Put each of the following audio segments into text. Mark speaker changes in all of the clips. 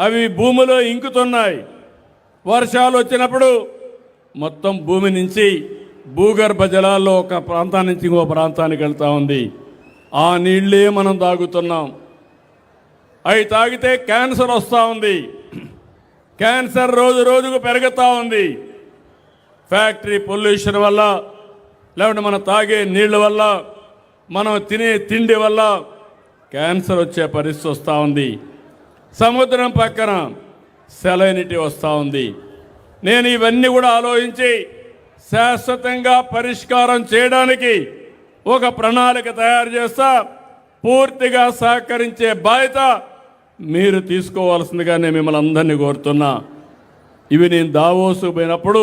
Speaker 1: అవి భూమిలో ఇంకుతున్నాయి. వర్షాలు వచ్చినప్పుడు మొత్తం భూమి నుంచి భూగర్భ జలాల్లో ఒక ప్రాంతాన్ని నుంచి ఇంకో ప్రాంతానికి వెళ్తూ ఉంది. ఆ నీళ్ళే మనం తాగుతున్నాం. అవి తాగితే క్యాన్సర్ వస్తూ ఉంది. క్యాన్సర్ రోజు రోజుకు పెరుగుతూ ఉంది. ఫ్యాక్టరీ పొల్యూషన్ వల్ల, లేకుంటే మనం తాగే నీళ్ళ వల్ల, మనం తినే తిండి వల్ల క్యాన్సర్ వచ్చే పరిస్థితి వస్తూ ఉంది. సముద్రం పక్కన సెలైనిటీ వస్తూ ఉంది. నేను ఇవన్నీ కూడా ఆలోచించి శాశ్వతంగా పరిష్కారం చేయడానికి ఒక ప్రణాళిక తయారు చేస్తా. పూర్తిగా సహకరించే బాధ్యత మీరు తీసుకోవాల్సిందిగా నేను మిమ్మల్ని అందరినీ కోరుతున్నా. ఇవి నేను దావోసు పోయినప్పుడు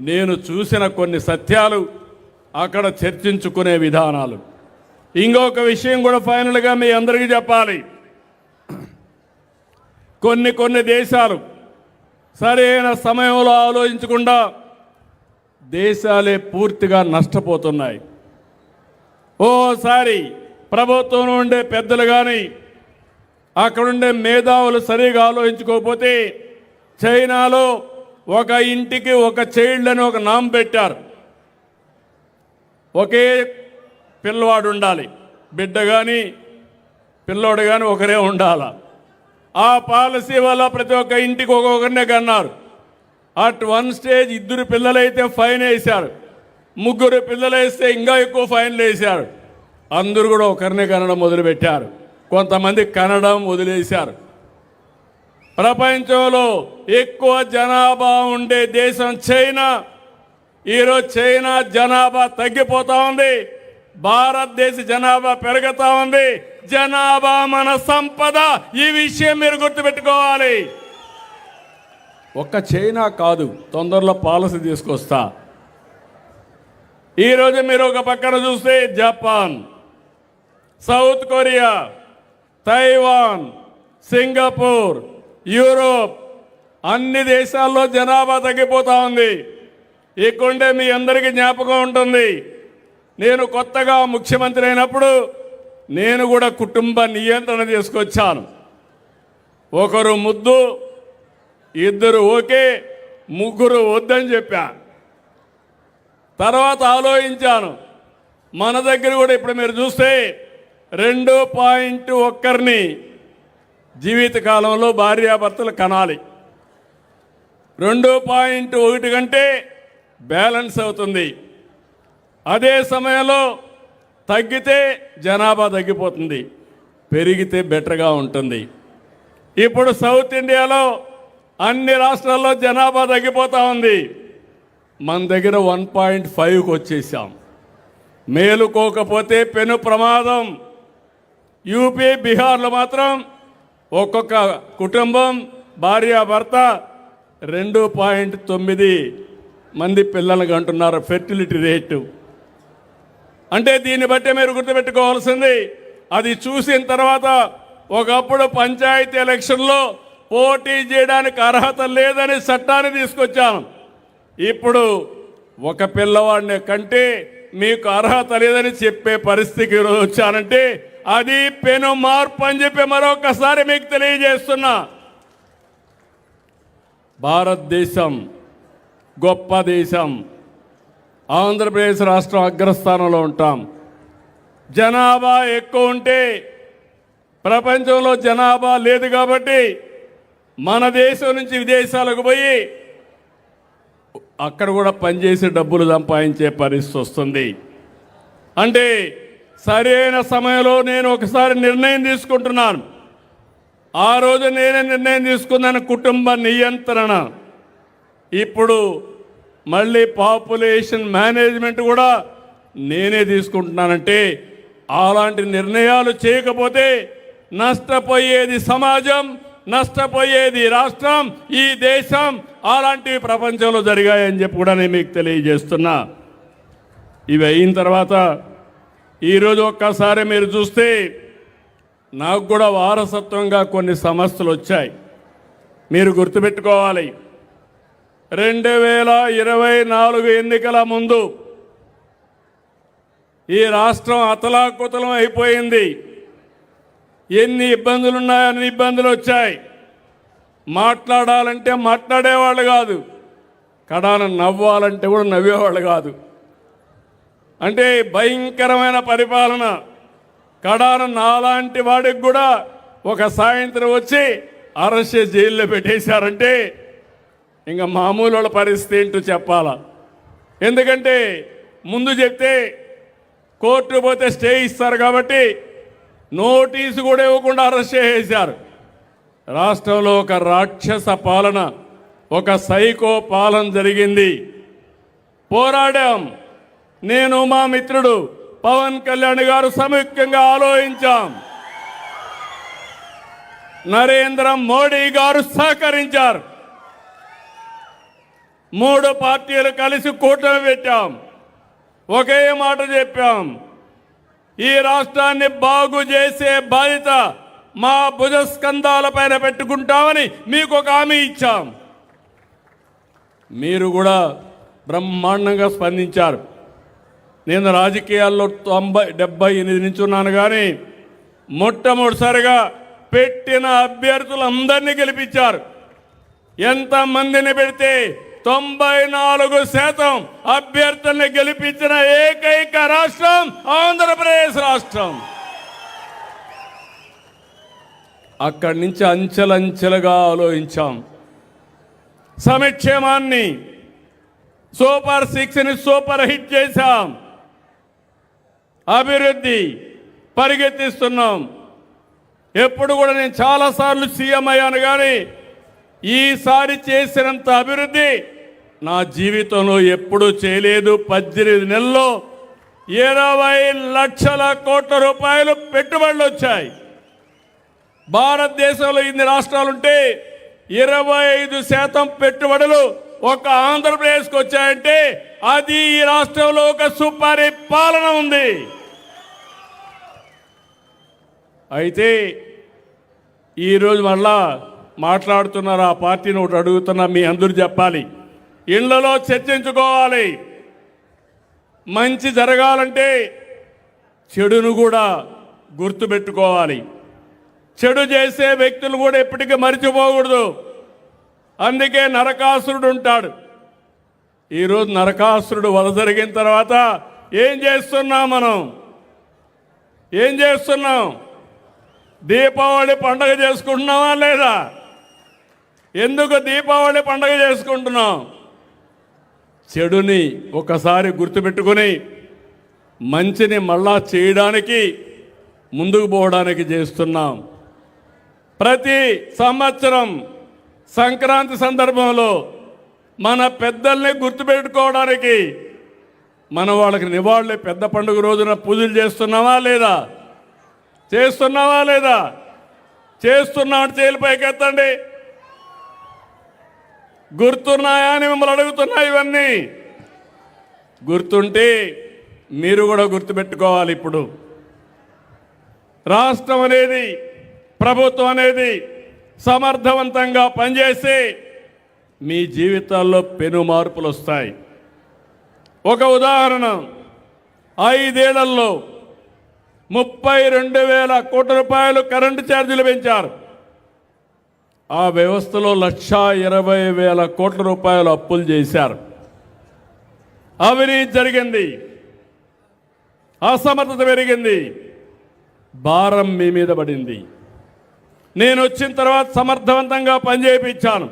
Speaker 1: నేను చూసిన కొన్ని సత్యాలు, అక్కడ చర్చించుకునే విధానాలు. ఇంకొక విషయం కూడా ఫైనల్గా మీ అందరికీ చెప్పాలి. కొన్ని దేశాలు సరైన సమయంలో ఆలోచించకుండా దేశాలే పూర్తిగా నష్టపోతున్నాయి. ఓసారి ప్రభుత్వంలో ఉండే పెద్దలు కానీ అక్కడుండే మేధావులు సరిగా ఆలోచించుకోకపోతే చైనాలో ఒక ఇంటికి ఒక చైల్డ్ అని ఒక నామ్ పెట్టారు. ఒకే పిల్లవాడు ఉండాలి, బిడ్డ కానీ పిల్లోడు కానీ ఒకరే ఉండాలి. ఆ పాలసీ వల్ల ప్రతి ఒక్క ఇంటికి ఒక్కొక్కరినే కన్నారు. అట్ వన్ స్టేజ్ 2 పిల్లలైతే ఫైన్ వేశారు, 3 పిల్లలు వేస్తే ఇంకా ఎక్కువ ఫైన్లు వేశారు. అందరూ కూడా ఒకరినే కనడం మొదలుపెట్టారు. కొంతమంది కనడం వదిలేశారు. ప్రపంచంలో ఎక్కువ జనాభా ఉండే దేశం చైనా. ఈరోజు చైనా జనాభా తగ్గిపోతూ ఉంది, భారతదేశ జనాభా పెరుగుతూ ఉంది. జనాభా మన సంపద. ఈ విషయం మీరు గుర్తుపెట్టుకోవాలి. ఒక్క చైనా కాదు, తొందరలో పాలసీ తీసుకొస్తా. ఈరోజు మీరు ఒక పక్కన చూస్తే Japan, south Korea, Taiwan, Singapore, Europe అన్ని దేశాల్లో జనాభా తగ్గిపోతూ ఉంది. ఇక్కడే మీ అందరికీ జ్ఞాపకం ఉంటుంది, నేను కొత్తగా ముఖ్యమంత్రి అయినప్పుడు నేను కూడా కుటుంబ నియంత్రణ తీసుకొచ్చాను. ఒకరు ముద్దు, 2 ఓకే, 3 వద్దని చెప్పా. తర్వాత ఆలోచించాను, మన దగ్గర కూడా ఇప్పుడు మీరు చూస్తే 2.1 జీవితకాలంలో భార్యాభర్తలు కనాలి. 2.1 కంటే బ్యాలెన్స్ అవుతుంది. అదే సమయంలో తగ్గితే జనాభా తగ్గిపోతుంది, పెరిగితే బెటర్గా ఉంటుంది. ఇప్పుడు సౌత్ ఇండియాలో అన్ని రాష్ట్రాల్లో జనాభా తగ్గిపోతూ ఉంది. మన దగ్గర 1.5కి వచ్చేసాం. మేలుకోకపోతే పెను ప్రమాదం. యూపీ, బీహార్లో మాత్రం ఒక్కొక్క కుటుంబం భార్యాభర్త 2.9 మంది పిల్లలకు అంటున్నారు ఫెర్టిలిటీ రేటు. అంటే దీన్ని బట్టి మీరు గుర్తుపెట్టుకోవాల్సింది, అది చూసిన తర్వాత ఒకప్పుడు పంచాయతీ ఎలక్షన్లో పోటీ చేయడానికి అర్హత లేదని చట్టాన్ని తీసుకొచ్చాను. ఇప్పుడు ఒక పిల్లవాడిని కంటే మీకు అర్హత లేదని చెప్పే పరిస్థితికి ఈరోజు వచ్చానంటే అది పెను మార్పు అని చెప్పి మరొకసారి మీకు తెలియజేస్తున్నా. భారతదేశం గొప్ప దేశం. ఆంధ్రప్రదేశ్ రాష్ట్రం అగ్రస్థానంలో ఉంటాం. జనాభా ఎక్కువ ఉంటే, ప్రపంచంలో జనాభా లేదు కాబట్టి మన దేశం నుంచి విదేశాలకు పోయి అక్కడ కూడా పనిచేసి డబ్బులు సంపాదించే పరిస్థితి వస్తుంది. అంటే సరైన సమయంలో నేను ఒకసారి నిర్ణయం తీసుకుంటున్నాను. ఆ రోజు నేనే నిర్ణయం తీసుకున్నాను, కుటుంబ నియంత్రణ. ఇప్పుడు మళ్ళీ పాపులేషన్ మేనేజ్మెంట్ కూడా నేనే తీసుకుంటున్నానంటే అలాంటి నిర్ణయాలు చేయకపోతే నష్టపోయేది సమాజం, నష్టపోయేది రాష్ట్రం, ఈ దేశం. అలాంటివి ప్రపంచంలో జరిగాయని చెప్పి కూడా నేను మీకు తెలియజేస్తున్నా. ఇవి అయిన తర్వాత ఈరోజు ఒక్కసారి మీరు చూస్తే నాకు కూడా వారసత్వంగా కొన్ని సమస్యలు వచ్చాయి. మీరు గుర్తుపెట్టుకోవాలి, 2024 ఎన్నికల ముందు ఈ రాష్ట్రం అతలాకుతలం అయిపోయింది. ఎన్ని ఇబ్బందులు ఉన్నాయో అన్ని ఇబ్బందులు వచ్చాయి. మాట్లాడాలంటే మాట్లాడేవాళ్ళు కాదు, కడాన నవ్వాలంటే కూడా నవ్వేవాళ్ళు కాదు. అంటే భయంకరమైన పరిపాలన. కడాన నాలాంటి వాడికి కూడా ఒక సాయంత్రం వచ్చి అరెస్ట్ చేసి జైల్లో పెట్టేశారంటే ఇంకా మామూలు వాళ్ళ పరిస్థితి ఏంటో చెప్పాలా. ఎందుకంటే ముందు చెప్తే కోర్టు పోతే స్టే ఇస్తారు కాబట్టి నోటీసు కూడా ఇవ్వకుండా అరెస్ట్ చేసేశారు. రాష్ట్రంలో ఒక రాక్షస పాలన, ఒక సైకో పాలన జరిగింది. పోరాడాం. నేను, మా మిత్రుడు పవన్ కళ్యాణ్ గారు సంయుక్తంగా ఆలోచించాం. నరేంద్ర మోడీ గారు సహకరించారు. 3 పార్టీలు కలిసి కూటమి పెట్టాం. ఒకే మాట చెప్పాం, ఈ రాష్ట్రాన్ని బాగు చేసే బాధ్యత మా భుజస్కంధాలపైన పెట్టుకుంటామని మీకు ఒక హామీ ఇచ్చాం. మీరు కూడా బ్రహ్మాండంగా స్పందించారు. నేను రాజకీయాల్లో 70-78 నుంచి ఉన్నాను, కానీ మొట్టమొదటిసారిగా పెట్టిన అభ్యర్థులందరినీ గెలిపించారు. ఎంతమందిని పెడితే 94% అభ్యర్థుల్ని గెలిపించిన ఏకైక రాష్ట్రం ఆంధ్రప్రదేశ్ రాష్ట్రం. అక్కడి నుంచి అంచెలంచెలుగా ఆలోచించాం. సంక్షేమాన్ని సూపర్ 6ని సూపర్ హిట్ చేశాం. అభివృద్ధి పరిగెత్తిస్తున్నాం. ఎప్పుడు కూడా నేను చాలాసార్లు సీఎం అయ్యాను, కానీ ఈసారి చేసినంత అభివృద్ధి నా జీవితంలో ఎప్పుడూ చేయలేదు. 18 నెలల్లో 20 లక్షల కోట్ల రూపాయలు పెట్టుబడులు వచ్చాయి. భారతదేశంలో ఇన్ని రాష్ట్రాలుంటే 25% పెట్టుబడులు ఒక ఆంధ్రప్రదేశ్కి వచ్చాయంటే అది ఈ రాష్ట్రంలో ఒక సుపరిపాలన ఉంది. అయితే ఈరోజు మళ్ళా మాట్లాడుతున్నారు, ఆ పార్టీని ఒకటి అడుగుతున్నా, మీ అందరూ చెప్పాలి, ఇళ్లలో చర్చించుకోవాలి. మంచి జరగాలంటే చెడును కూడా గుర్తుపెట్టుకోవాలి. చెడు చేసే వ్యక్తులు కూడా ఎప్పటికీ మరిచిపోకూడదు. అందుకే నరకాసురుడు ఉంటాడు. ఈరోజు నరకాసురుడు వధ జరిగిన తర్వాత ఏం చేస్తున్నాం మనం? ఏం చేస్తున్నాం? దీపావళి పండుగ చేసుకుంటున్నావా లేదా? ఎందుకు దీపావళి పండుగ చేసుకుంటున్నాం? చెడుని ఒకసారి గుర్తుపెట్టుకుని మంచిని మళ్ళా చేయడానికి, ముందుకు పోవడానికి చేస్తున్నాం. ప్రతి సంవత్సరం సంక్రాంతి సందర్భంలో మన పెద్దల్ని గుర్తుపెట్టుకోవడానికి మన వాళ్ళకి నివాళులు పెద్ద పండుగ రోజున పూజలు చేస్తున్నావా లేదా? చేస్తున్నావా లేదా? చేస్తున్నాడు చేతులు పైకెత్తండి. గుర్తున్నాయా అని మిమ్మల్ని అడుగుతున్నా. ఇవన్నీ గుర్తుంటే మీరు కూడా గుర్తుపెట్టుకోవాలి. ఇప్పుడు రాష్ట్రం అనేది, ప్రభుత్వం అనేది సమర్థవంతంగా పనిచేసి మీ జీవితాల్లో పెను మార్పులు వస్తాయి. ఒక ఉదాహరణ, 5 ఏళ్లలో 32,000 కోట్ల రూపాయలు కరెంటు ఛార్జీలు పెంచారు. ఆ వ్యవస్థలో 1,20,000 కోట్ల రూపాయలు అప్పులు చేశారు. అవినీతి జరిగింది, అసమర్థత పెరిగింది, భారం మీ మీద పడింది. నేను వచ్చిన తర్వాత సమర్థవంతంగా పనిచేయించాను.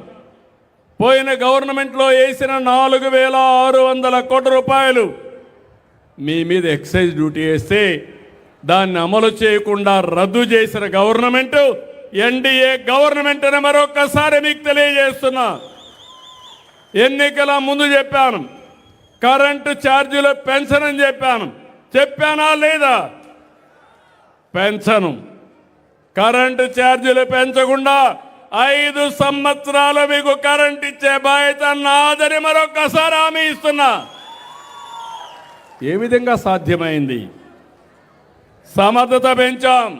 Speaker 1: పోయిన గవర్నమెంట్లో వేసిన 4,600 కోట్ల రూపాయలు మీ మీద ఎక్సైజ్ డ్యూటీ వేస్తే దాన్ని అమలు చేయకుండా రద్దు చేసిన గవర్నమెంట్ ఎన్డీఏ గవర్నమెంట్ అని మరొకసారి మీకు తెలియజేస్తున్నా. ఎన్నికల ముందు చెప్పాను, కరెంటు ఛార్జీలు పెన్షన్ చెప్పాను. చెప్పానా లేదా? పెన్షన్, కరెంటు ఛార్జీలు పెంచకుండా 5 సంవత్సరాలు మీకు కరెంట్ ఇచ్చే బాధ్యత నాదని మరొకసారి హామీ ఇస్తున్నా. ఏ విధంగా సాధ్యమైంది? సమర్థత పెంచాం,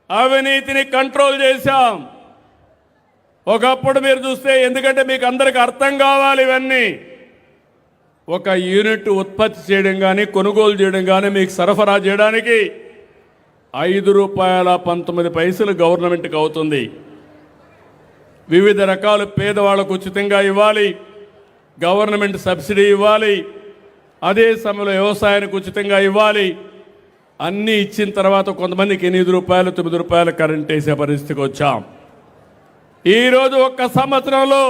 Speaker 1: అవినీతిని కంట్రోల్ చేశాం. ఒకప్పుడు మీరు చూస్తే, ఎందుకంటే మీకు అందరికి అర్థం కావాలి ఇవన్నీ, ఒక యూనిట్ ఉత్పత్తి చేయడం కానీ కొనుగోలు చేయడం కానీ మీకు సరఫరా చేయడానికి ₹5.19 గవర్నమెంట్కి అవుతుంది. వివిధ రకాల పేదవాళ్లకు ఉచితంగా ఇవ్వాలి, గవర్నమెంట్ సబ్సిడీ ఇవ్వాలి, అదే సమయంలో వ్యవసాయానికి ఉచితంగా ఇవ్వాలి. అన్నీ ఇచ్చిన తర్వాత కొంతమందికి 8 రూపాయలు 9 రూపాయలు కరెంట్ వేసే పరిస్థితికి వచ్చాం. ఈరోజు ఒక్క సంవత్సరంలో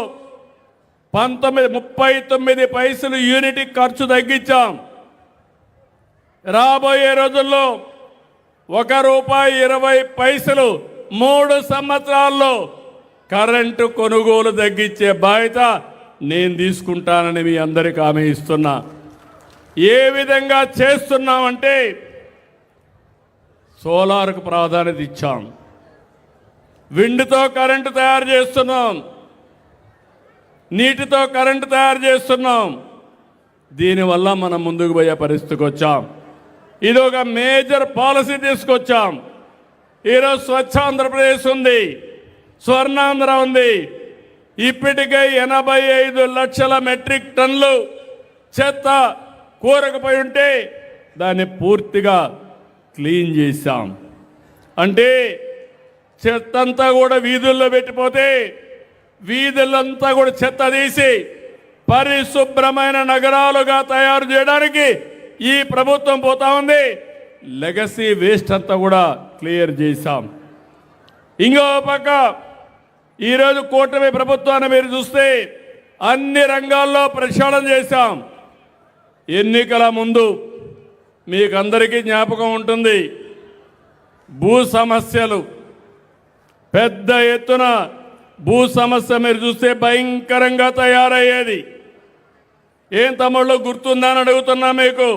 Speaker 1: 39 పైసలు యూనిట్ ఖర్చు తగ్గించాం. రాబోయే రోజుల్లో ₹1.20 3 సంవత్సరాల్లో కరెంటు కొనుగోలు తగ్గించే బాధ్యత నేను తీసుకుంటానని మీ అందరికీ హామీ ఇస్తున్నా. ఏ విధంగా చేస్తున్నామంటే సోలార్కు ప్రాధాన్యత ఇచ్చాం, విండ్తో కరెంటు తయారు చేస్తున్నాం, నీటితో కరెంటు తయారు చేస్తున్నాం. దీనివల్ల మనం ముందుకు పోయే పరిస్థితికి వచ్చాం. ఇది ఒక మేజర్ పాలసీ తీసుకొచ్చాం. ఈరోజు స్వచ్ఛ ఆంధ్రప్రదేశ్ ఉంది, స్వర్ణాంధ్ర ఉంది. ఇప్పటికే 85 లక్షల మెట్రిక్ టన్నులు చెత్త కూరకపోయి ఉంటే దాన్ని పూర్తిగా క్లీన్ చేశాం. అంటే చెత్త అంతా కూడా వీధుల్లో పెట్టిపోతే వీధులంతా కూడా చెత్త తీసి పరిశుభ్రమైన నగరాలుగా తయారు చేయడానికి ఈ ప్రభుత్వం పోతా ఉంది. లెగసీ వేస్ట్ అంతా కూడా క్లియర్ చేశాం. ఇంకో పక్క ఈరోజు కూటమి ప్రభుత్వాన్ని మీరు చూస్తే అన్ని రంగాల్లో ప్రక్షాళన చేశాం. ఎన్నికల ముందు మీకు అందరికీ జ్ఞాపకం ఉంటుంది, భూ సమస్యలు పెద్ద ఎత్తున భూ సమస్య మీరు చూస్తే భయంకరంగా తయారయ్యేది. ఏం తమ్ముళ్ళు గుర్తుందా అని అడుగుతున్నా. మీకు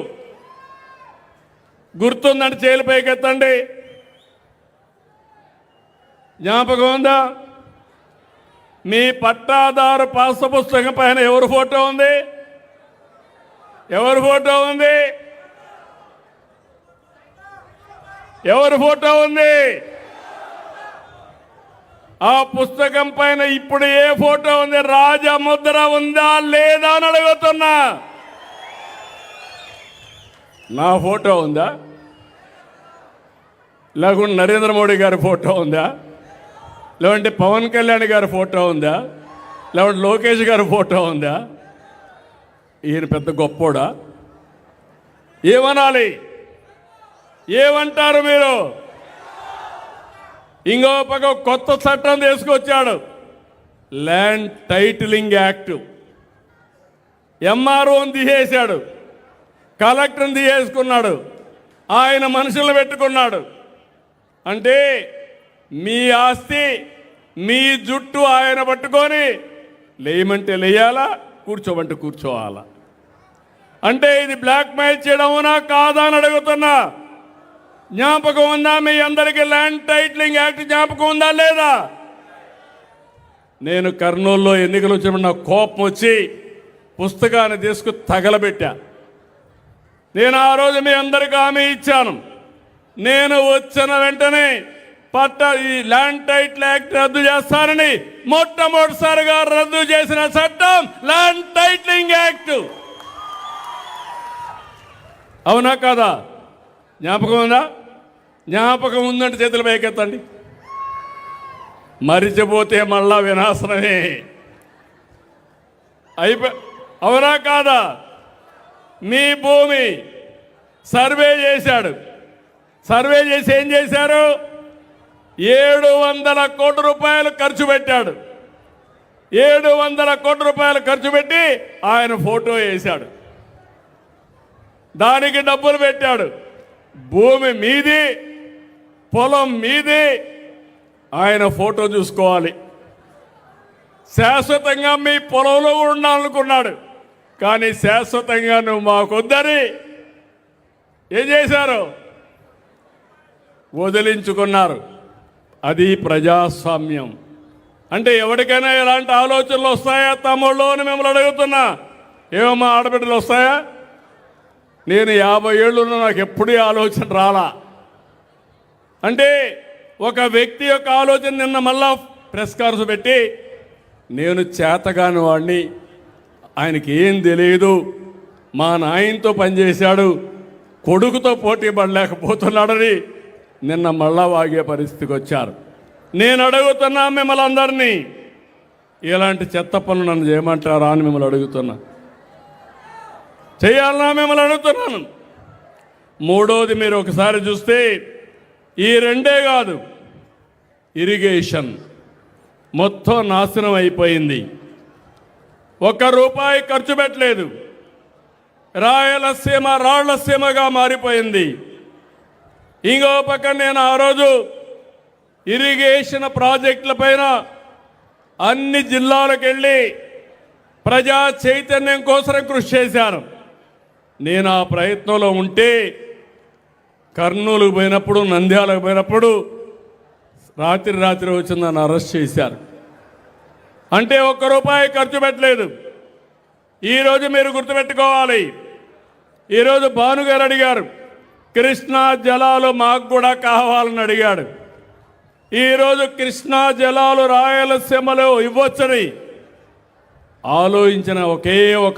Speaker 1: గుర్తుందంటే చేతులు పైకెత్తండి. జ్ఞాపకం ఉందా? మీ పట్టాదారు పాస్ పుస్తకం పైన ఎవరి ఫోటో ఉంది? ఎవరి ఫోటో ఉంది? ఎవరి ఫోటో ఉంది? ఆ పుస్తకం పైన ఇప్పుడు ఏ ఫోటో ఉంది? రాజముద్ర ఉందా లేదా అని అడుగుతున్నా. నా ఫోటో ఉందా? లేకుంటే నరేంద్ర మోడీ గారి ఫోటో ఉందా? లేదంటే పవన్ కళ్యాణ్ గారి ఫోటో ఉందా? లేదంటే లోకేష్ గారి ఫోటో ఉందా? ఈయన పెద్ద గొప్పోడా? ఏమనాలి? ఏమంటారు మీరు? ఇంకో పక్క కొత్త చట్టం తీసుకొచ్చాడు, ల్యాండ్ టైటిలింగ్ యాక్ట్. ఎంఆర్ఓని తీసేశాడు, కలెక్టర్ని తీసేసుకున్నాడు, ఆయన మనుషులను పెట్టుకున్నాడు. అంటే మీ ఆస్తి మీ జుట్టు ఆయన పట్టుకొని లేయమంటే లేయాలా, కూర్చోమంటే కూర్చోవాలా. అంటే ఇది బ్లాక్ మెయిల్ చేయడమునా కాదా అని అడుగుతున్నా. జ్ఞాపకం ఉందా మీ అందరికీ? ల్యాండ్ టైటిలింగ్ యాక్ట్ జ్ఞాపకం ఉందా లేదా? నేను కర్నూలులో ఎన్నికలు వచ్చినప్పుడు నాకు కోపం వచ్చి పుస్తకాన్ని తీసుకు తగలబెట్టా. నేను ఆ రోజు మీ అందరికీ హామీ ఇచ్చాను, నేను వచ్చిన వెంటనే ఈ ల్యాండ్ టైటిల్ యాక్ట్ రద్దు చేస్తానని. మొట్టమొదటిసారిగా రద్దు చేసిన చట్టం ల్యాండ్ టైటిలింగ్ యాక్ట్. అవునా కాదా? జ్ఞాపకం ఉందా? జ్ఞాపకం ఉందంటే చేతులు పైకెత్తండి. మరిచిపోతే మళ్ళా వినాశనమే. అవునా కాదా? మీ భూమి సర్వే చేశాడు. సర్వే చేసి ఏం చేశారు? 700 కోట్ల రూపాయలు ఖర్చు పెట్టాడు. 700 కోట్ల రూపాయలు ఖర్చు పెట్టి ఆయన ఫోటో వేశాడు, దానికి డబ్బులు పెట్టాడు. భూమి మీది, పొలం మీది, ఆయన ఫోటో చూసుకోవాలి. శాశ్వతంగా మీ పొలంలో ఉండాలనుకున్నాడు, కానీ శాశ్వతంగా నువ్వు మాకొద్దని ఏం చేశారు? వదిలించుకున్నారు. అది ప్రజాస్వామ్యం. అంటే ఎవరికైనా ఎలాంటి ఆలోచనలు వస్తాయా తమ్ముళ్ళు అని మిమ్మల్ని అడుగుతున్నా. ఏమమ్మా ఆడబిడ్డలు వస్తాయా? నేను 50 ఏళ్ళున్నా నాకు ఎప్పుడూ ఆలోచన రాలా. అంటే ఒక వ్యక్తి యొక్క ఆలోచన నిన్న మళ్ళా ప్రెస్ కాన్ఫరెన్స్ పెట్టి, నేను చేతగాని వాడిని, ఆయనకి ఏం తెలియదు, మా నాయనతో పనిచేశాడు, కొడుకుతో పోటీ పడలేకపోతున్నాడని నిన్న మళ్ళా వాగే పరిస్థితికి వచ్చారు. నేను అడుగుతున్నా మిమ్మల్ని అందరినీ, ఇలాంటి చెత్త పనులు నన్ను చేయమంటారా అని మిమ్మల్ని అడుగుతున్నా. చేయాలన్నా మిమ్మల్ని అడుగుతున్నాను. మూడోది, మీరు ఒకసారి చూస్తే ఈ రెండే కాదు, ఇరిగేషన్ మొత్తం నాశనం అయిపోయింది. ₹1 ఖర్చు పెట్టలేదు. రాయలసీమ రాళ్లసీమగా మారిపోయింది. ఇంకో పక్క నేను ఆ రోజు ఇరిగేషన్ ప్రాజెక్టుల పైన అన్ని జిల్లాలకు వెళ్ళి ప్రజా చైతన్యం కోసం కృషి చేశాను. నేను ఆ ప్రయత్నంలో ఉంటే కర్నూలుకు పోయినప్పుడు, నంద్యాలకు పోయినప్పుడు రాత్రి వచ్చి నన్ను అరెస్ట్ చేశారు. అంటే ₹1 ఖర్చు పెట్టలేదు. ఈరోజు మీరు గుర్తుపెట్టుకోవాలి, ఈరోజు భానుగారు అడిగారు, కృష్ణా జలాలు మాకు కూడా కావాలని అడిగాడు. ఈరోజు కృష్ణా జలాలు రాయలసీమలో ఇవ్వొచ్చని ఆలోచించిన ఒకే ఒక